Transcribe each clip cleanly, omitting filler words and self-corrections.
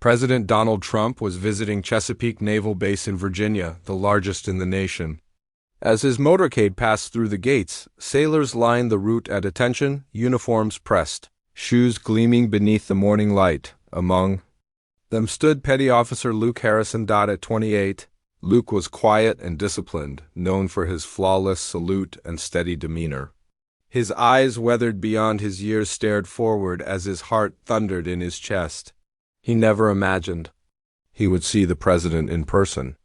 President Donald Trump was visiting Chesapeake Naval Base in Virginia, the largest in the nation. As his motorcade passed through the gates, sailors lined the route at attention, uniforms pressed, shoes gleaming beneath the morning light. Among them stood Petty Officer Luke Harrison. At 28, Luke was quiet and disciplined, known for his flawless salute and steady demeanor. His eyes, weathered beyond his years, stared forward as his heart thundered in his chest. He never imagined he would see the president in person.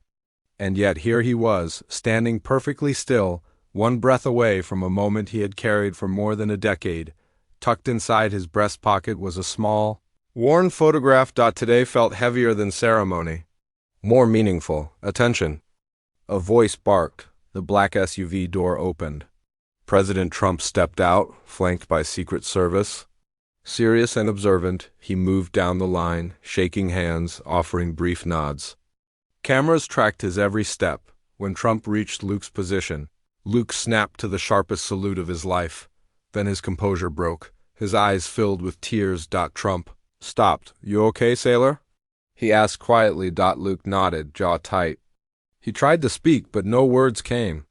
And yet here he was, standing perfectly still, one breath away from a moment he had carried for more than a decade. Tucked inside his breast pocket was a small, worn photograph. Today felt heavier than ceremony, more meaningful. Attention! A voice barked. The black SUV door opened. President Trump stepped out, flanked by Secret Service. Serious and observant, he moved down the line, shaking hands, offering brief nods. Cameras tracked his every step. When Trump reached Luke's position, Luke snapped to the sharpest salute of his life. Then his composure broke. His eyes filled with tears. Trump stopped. "You okay, sailor?" he asked quietly. Luke nodded, jaw tight. He tried to speak, but no words came.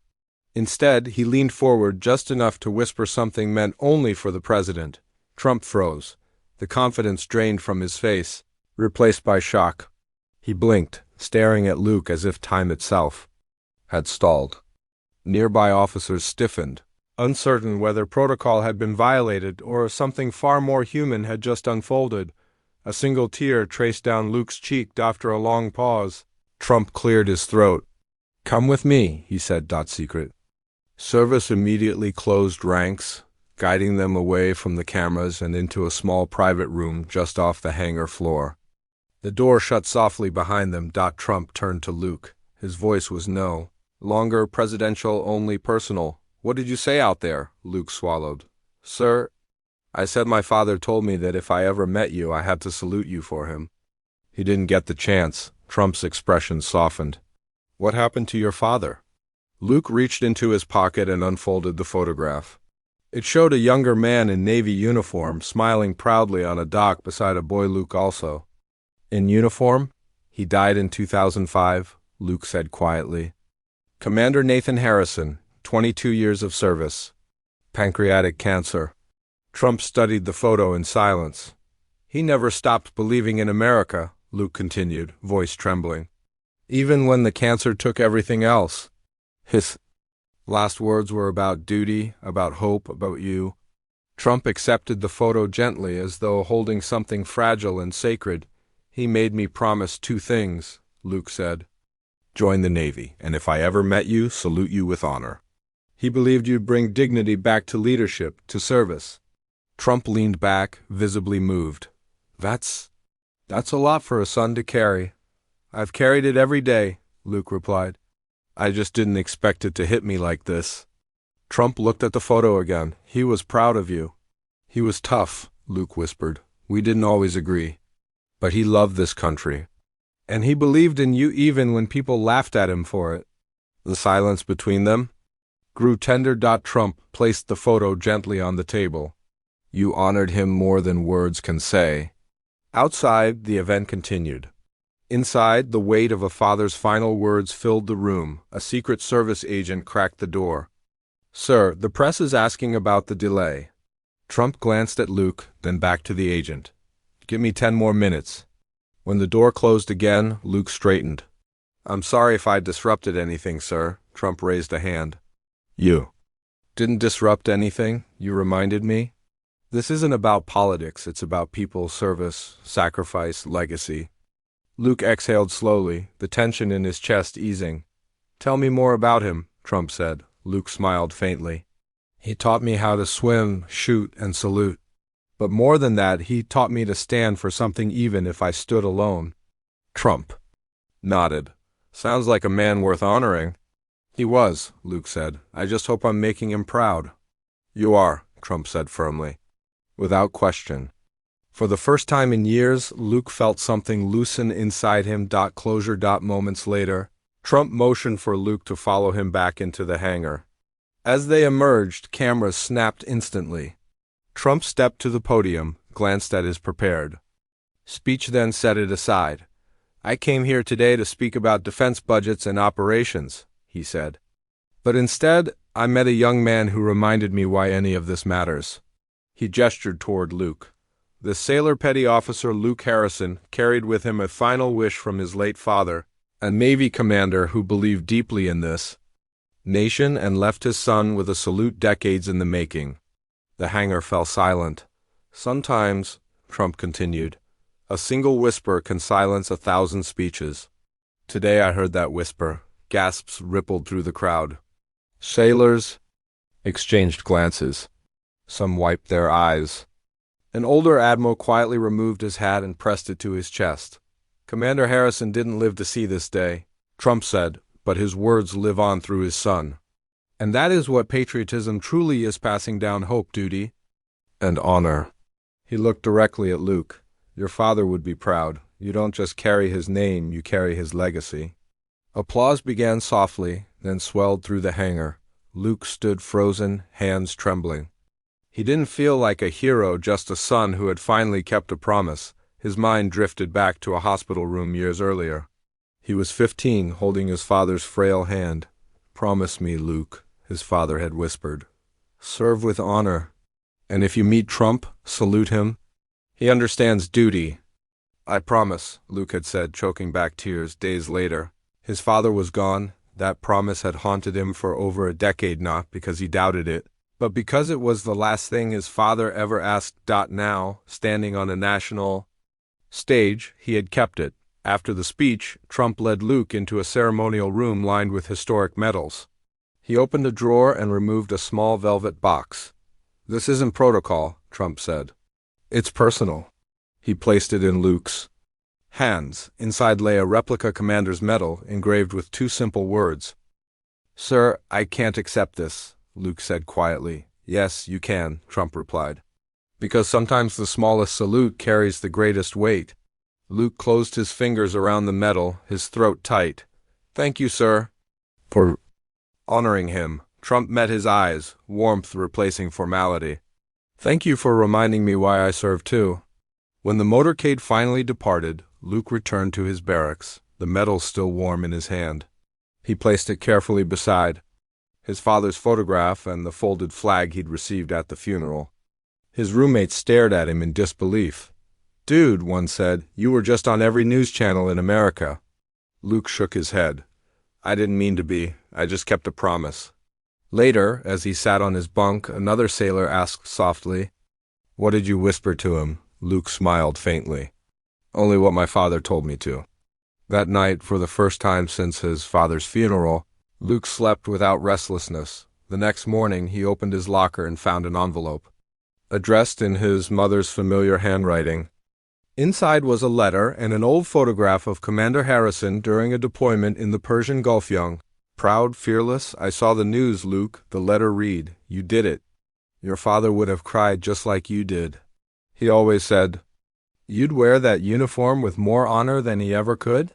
Instead, he leaned forward just enough to whisper something meant only for the president. Trump froze, the confidence drained from his face, replaced by shock. He blinked, staring at Luke as if time itself had stalled. Nearby officers stiffened, uncertain whether protocol had been violated or something far more human had just unfolded. A single tear traced down Luke's cheek. After a long pause, Trump cleared his throat. "Come with me," he said. Secret Service immediately closed ranks, guiding them away from the cameras and into a small private room just off the hangar floor. The door shut softly behind them. Trump turned to Luke. His voice was no longer presidential, only personal. "What did you say out there?" Luke swallowed. "Sir, I said my father told me that if I ever met you, I had to salute you for him." "He didn't get the chance." Trump's expression softened. "What happened to your father?" Luke reached into his pocket and unfolded the photograph. It showed a younger man in Navy uniform, smiling proudly on a dock beside a boy Luke also in uniform. "He died in 2005, Luke said quietly. "Commander Nathan Harrison, 22 years of service. Pancreatic cancer." Trump studied the photo in silence. "He never stopped believing in America," Luke continued, voice trembling. "Even when the cancer took everything else." His last words were about duty, about hope, about you. Trump accepted the photo gently, as though holding something fragile and sacred. "He made me promise 2 things, Luke said. "Join the Navy, and if I ever met you, salute you with honor. He believed you'd bring dignity back to leadership, to service." Trump leaned back, visibly moved. That's a lot for a son to carry." "I've carried it every day," Luke replied. "I just didn't expect it to hit me like this." Trump looked at the photo again. "He was proud of you." "He was tough," Luke whispered. "We didn't always agree. But he loved this country. And he believed in you even when people laughed at him for it." The silence between them grew tender. Trump placed the photo gently on the table. "You honored him more than words can say." Outside, the event continued. Inside, the weight of a father's final words filled the room. A Secret Service agent cracked the door. "Sir, the press is asking about the delay." Trump glanced at Luke, then back to the agent. "Give me 10 more minutes." When the door closed again, Luke straightened. "I'm sorry if I disrupted anything, sir." Trump raised a hand. "You didn't disrupt anything, you reminded me. This isn't about politics, it's about people, service, sacrifice, legacy." Luke exhaled slowly, the tension in his chest easing. "Tell me more about him," Trump said. Luke smiled faintly. "He taught me how to swim, shoot, and salute. But more than that, he taught me to stand for something even if I stood alone." Trump nodded. "Sounds like a man worth honoring." "He was," Luke said. "I just hope I'm making him proud." "You are," Trump said firmly, without question. For the first time in years, Luke felt something loosen inside him. Closure. Moments later, Trump motioned for Luke to follow him back into the hangar. As they emerged, cameras snapped instantly. Trump stepped to the podium, glanced at his prepared Speech then set it aside. I came here today to speak about defense budgets and operations, he said. But instead, I met a young man who reminded me why any of this matters. He gestured toward Luke. The sailor petty officer Luke Harrison carried with him a final wish from his late father, a Navy commander who believed deeply in this nation and left his son with a salute decades in the making. The hangar fell silent. Sometimes, Trump continued, a single whisper can silence 1,000 speeches. Today I heard that whisper. Gasps rippled through the crowd. Sailors exchanged glances. Some wiped their eyes. An older admiral quietly removed his hat and pressed it to his chest. Commander Harrison didn't live to see this day, Trump said, but his words live on through his son. And that is what patriotism truly is, passing down hope, duty, and honor. He looked directly at Luke. Your father would be proud. You don't just carry his name, you carry his legacy. Applause began softly, then swelled through the hangar. Luke stood frozen, hands trembling. He didn't feel like a hero, just a son who had finally kept a promise. His mind drifted back to a hospital room years earlier. He was 15, holding his father's frail hand. Promise me, Luke, his father had whispered. Serve with honor. And if you meet Trump, salute him. He understands duty. I promise, Luke had said, choking back tears days later. His father was gone. That promise had haunted him for over a decade, not because he doubted it, but because it was the last thing his father ever asked. Now, standing on a national stage, he had kept it. After the speech, Trump led Luke into a ceremonial room lined with historic medals. He opened a drawer and removed a small velvet box. This isn't protocol, Trump said. It's personal. He placed it in Luke's hands. Inside lay a replica commander's medal engraved with 2 simple words. Sir, I can't accept this, Luke said quietly. Yes, you can, Trump replied. Because sometimes the smallest salute carries the greatest weight. Luke closed his fingers around the medal, his throat tight. Thank you, sir, for honoring him. Trump met his eyes, warmth replacing formality. Thank you for reminding me why I serve too. When the motorcade finally departed, Luke returned to his barracks, the medal still warm in his hand. He placed it carefully beside his father's photograph and the folded flag he'd received at the funeral. His roommates stared at him in disbelief. Dude, one said, you were just on every news channel in America. Luke shook his head. I didn't mean to be. I just kept a promise. Later, as he sat on his bunk, another sailor asked softly, What did you whisper to him? Luke smiled faintly. Only what my father told me to. That night, for the first time since his father's funeral, Luke slept without restlessness. The next morning, he opened his locker and found an envelope, addressed in his mother's familiar handwriting. Inside was a letter and an old photograph of Commander Harrison during a deployment in the Persian Gulf. Young, proud, fearless, I saw the news, Luke, the letter read. You did it. Your father would have cried just like you did. He always said, You'd wear that uniform with more honor than he ever could?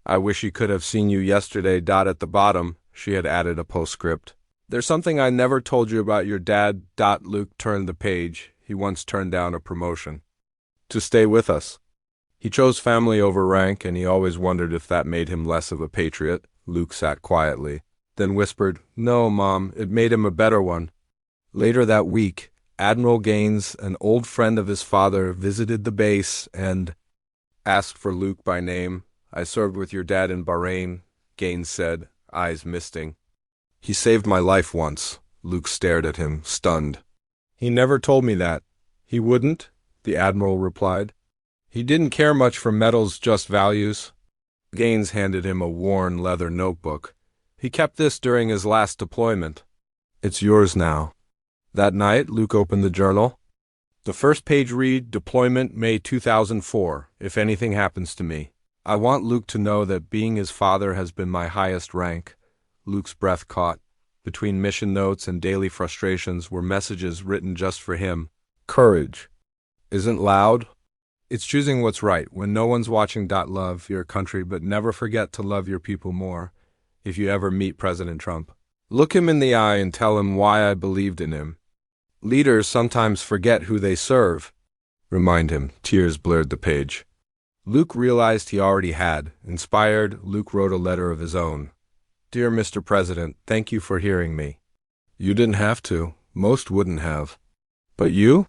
I wish he could have seen you yesterday. At the bottom, she had added a postscript. There's something I never told you about your dad. Luke turned the page. He once turned down a promotion to stay with us. He chose family over rank, and he always wondered if that made him less of a patriot. Luke sat quietly, then whispered, No, Mom, it made him a better one. Later that week, Admiral Gaines, an old friend of his father, visited the base and asked for Luke by name. I served with your dad in Bahrain, Gaines said, eyes misting. He saved my life once. Luke stared at him, stunned. He never told me that. He wouldn't, the Admiral replied. He didn't care much for medals, just values. Gaines handed him a worn leather notebook. He kept this during his last deployment. It's yours now. That night, Luke opened the journal. The first page read, Deployment, May 2004. If anything happens to me, I want Luke to know that being his father has been my highest rank. Luke's breath caught. Between mission notes and daily frustrations were messages written just for him. Courage isn't loud. It's choosing what's right when no one's watching. Love your country, but never forget to love your people more. If you ever meet President Trump, look him in the eye and tell him why I believed in him. Leaders sometimes forget who they serve. Remind him. Tears blurred the page. Luke realized he already had. Inspired, Luke wrote a letter of his own. Dear Mr. President, thank you for hearing me. You didn't have to. Most wouldn't have. But you?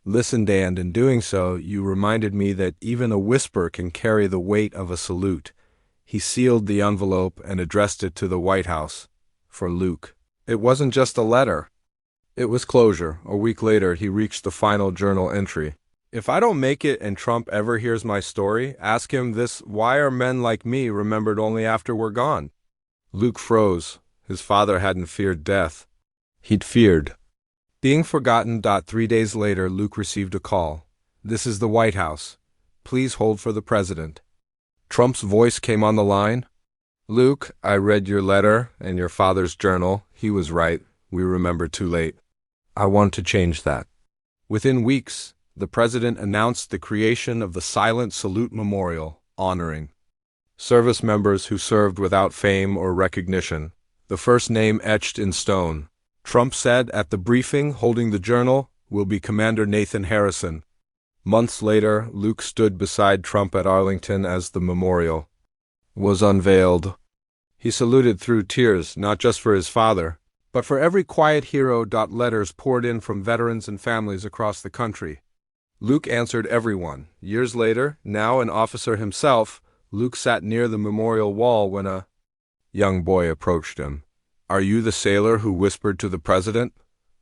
Listened, and in doing so, you reminded me that even a whisper can carry the weight of a salute. He sealed the envelope and addressed it to the White House. For Luke. It wasn't just a letter. It was closure. A week later, he reached the final journal entry. If I don't make it and Trump ever hears my story, ask him this: why are men like me remembered only after we're gone? Luke froze. His father hadn't feared death. He'd feared being forgotten. 3 days later, Luke received a call. This is the White House. Please hold for the president. Trump's voice came on the line. Luke, I read your letter and your father's journal. He was right. We remember too late. I want to change that. Within weeks, the president announced the creation of the Silent Salute Memorial, honoring service members who served without fame or recognition, the first name etched in stone. Trump said at the briefing holding the journal will be Commander Nathan Harrison. Months later, Luke stood beside Trump at Arlington as the memorial was unveiled. He saluted through tears, not just for his father, but for every quiet hero. Letters poured in from veterans and families across the country. Luke answered everyone. Years later, now an officer himself, Luke sat near the memorial wall when a young boy approached him. Are you the sailor who whispered to the president?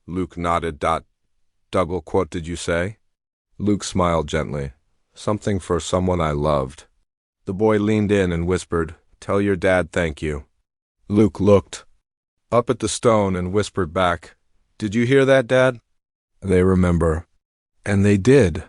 Luke nodded. Dougal, what did you say? Luke smiled gently. Something for someone I loved. The boy leaned in and whispered, tell your dad thank you. Luke looked up at the stone and whispered back, did you hear that, Dad? They remember. And they did.